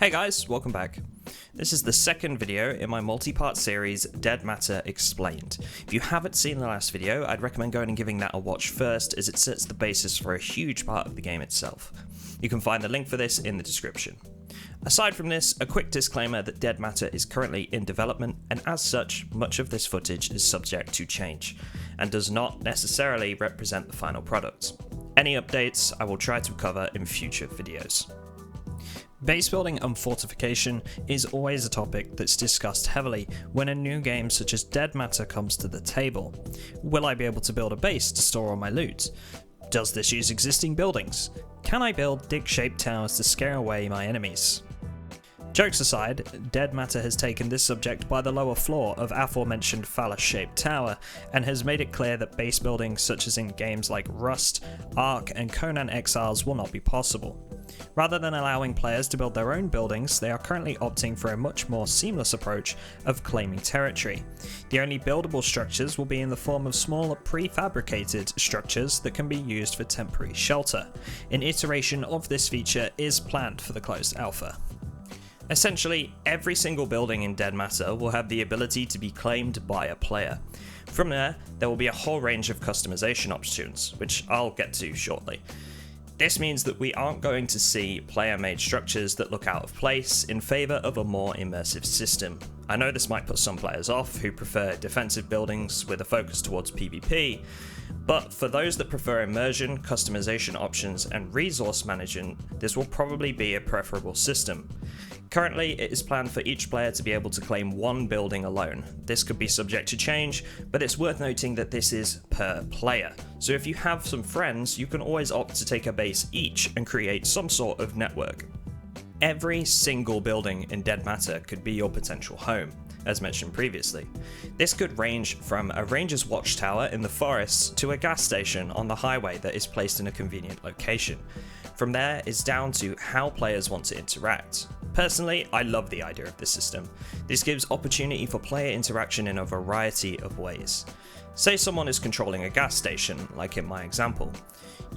Hey guys, welcome back. This is the second video in my multi-part series, Dead Matter Explained. If you haven't seen the last video, I'd recommend going and giving that a watch first, as it sets the basis for a huge part of the game itself. You can find the link for this in the description. Aside from this, a quick disclaimer that Dead Matter is currently in development, and as such, much of this footage is subject to change, and does not necessarily represent the final product. Any updates I will try to cover in future videos. Base building and fortification is always a topic that's discussed heavily when a new game such as Dead Matter comes to the table. Will I be able to build a base to store all my loot? Does this use existing buildings? Can I build dig-shaped towers to scare away my enemies? Jokes aside, Dead Matter has taken this subject by the lower floor of aforementioned phallus-shaped tower, and has made it clear that base building such as in games like Rust, Ark and Conan Exiles will not be possible. Rather than allowing players to build their own buildings, they are currently opting for a much more seamless approach of claiming territory. The only buildable structures will be in the form of small prefabricated structures that can be used for temporary shelter. An iteration of this feature is planned for the closed alpha. Essentially, every single building in Dead Matter will have the ability to be claimed by a player. From there will be a whole range of customization options, which I'll get to shortly. This means that we aren't going to see player-made structures that look out of place in favour of a more immersive system. I know this might put some players off who prefer defensive buildings with a focus towards PvP, but for those that prefer immersion, customization options and resource management, this will probably be a preferable system. Currently, it is planned for each player to be able to claim one building alone. This could be subject to change, but it's worth noting that this is per player. So if you have some friends, you can always opt to take a base each and create some sort of network. Every single building in Dead Matter could be your potential home, as mentioned previously. This could range from a ranger's watchtower in the forests to a gas station on the highway that is placed in a convenient location. From there, it's down to how players want to interact. Personally, I love the idea of this system. This gives opportunity for player interaction in a variety of ways. Say someone is controlling a gas station, like in my example.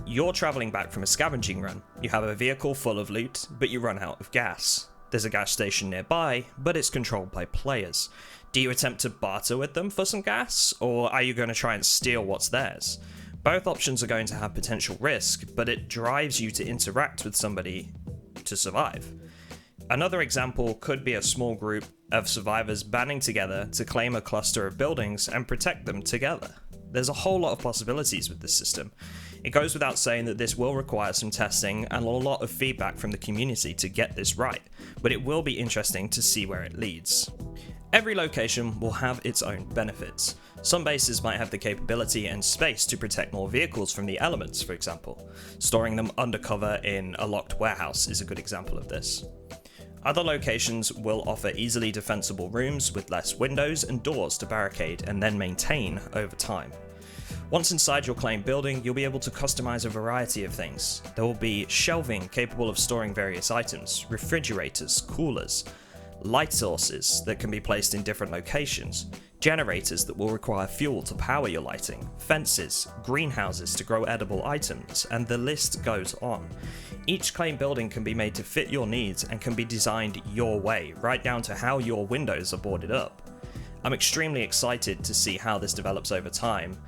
You're travelling back from a scavenging run. You have a vehicle full of loot, but you run out of gas. There's a gas station nearby, but it's controlled by players. Do you attempt to barter with them for some gas, or are you going to try and steal what's theirs? Both options are going to have potential risk, but it drives you to interact with somebody to survive. Another example could be a small group of survivors banding together to claim a cluster of buildings and protect them together. There's a whole lot of possibilities with this system. It goes without saying that this will require some testing and a lot of feedback from the community to get this right, but it will be interesting to see where it leads. Every location will have its own benefits. Some bases might have the capability and space to protect more vehicles from the elements, for example. Storing them undercover in a locked warehouse is a good example of this. Other locations will offer easily defensible rooms with less windows and doors to barricade and then maintain over time. Once inside your claimed building, you'll be able to customize a variety of things. There will be shelving capable of storing various items, refrigerators, coolers, light sources that can be placed in different locations, generators that will require fuel to power your lighting, fences, greenhouses to grow edible items, and the list goes on. Each claim building can be made to fit your needs and can be designed your way, right down to how your windows are boarded up. I'm extremely excited to see how this develops over time.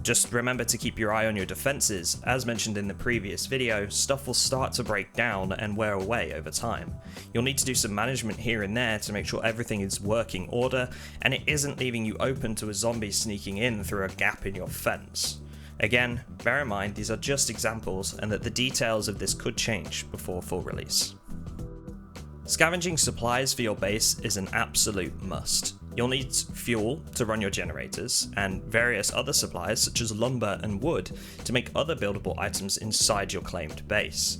Just remember to keep your eye on your defenses. As mentioned in the previous video, stuff will start to break down and wear away over time. You'll need to do some management here and there to make sure everything is working order and it isn't leaving you open to a zombie sneaking in through a gap in your fence. Again, bear in mind these are just examples and that the details of this could change before full release. Scavenging supplies for your base is an absolute must. You'll need fuel to run your generators, and various other supplies such as lumber and wood to make other buildable items inside your claimed base.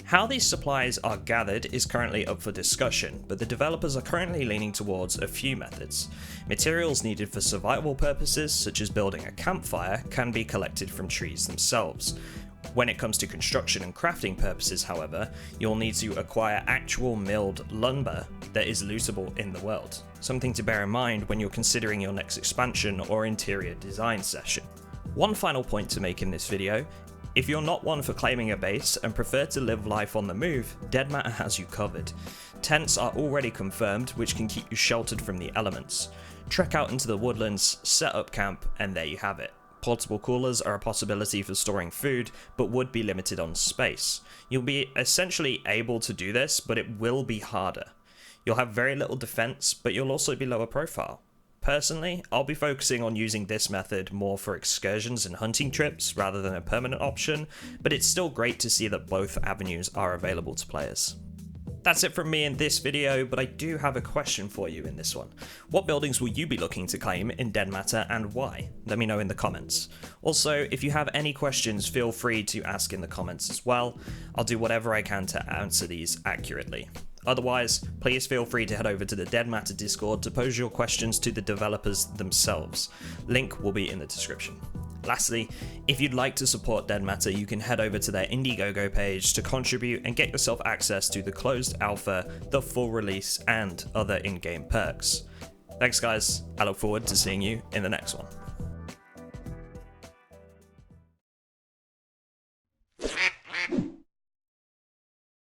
How these supplies are gathered is currently up for discussion, but the developers are currently leaning towards a few methods. Materials needed for survival purposes, such as building a campfire, can be collected from trees themselves. When it comes to construction and crafting purposes, however, you'll need to acquire actual milled lumber that is lootable in the world. Something to bear in mind when you're considering your next expansion or interior design session. One final point to make in this video If you're not one for claiming a base and prefer to live life on the move, Dead Matter has you covered. Tents are already confirmed, which can keep you sheltered from the elements. Trek out into the woodlands, set up camp, and there you have it. Portable coolers are a possibility for storing food, but would be limited on space. You'll be essentially able to do this, but it will be harder. You'll have very little defense, but you'll also be lower profile. Personally, I'll be focusing on using this method more for excursions and hunting trips rather than a permanent option, but it's still great to see that both avenues are available to players. That's it from me in this video, but I do have a question for you in this one. What buildings will you be looking to claim in Dead Matter and why? Let me know in the comments. Also, if you have any questions, feel free to ask in the comments as well. I'll do whatever I can to answer these accurately. Otherwise, please feel free to head over to the Dead Matter Discord to pose your questions to the developers themselves. Link will be in the description. Lastly, if you'd like to support Dead Matter, you can head over to their Indiegogo page to contribute and get yourself access to the closed alpha, the full release, and other in-game perks. Thanks guys, I look forward to seeing you in the next one.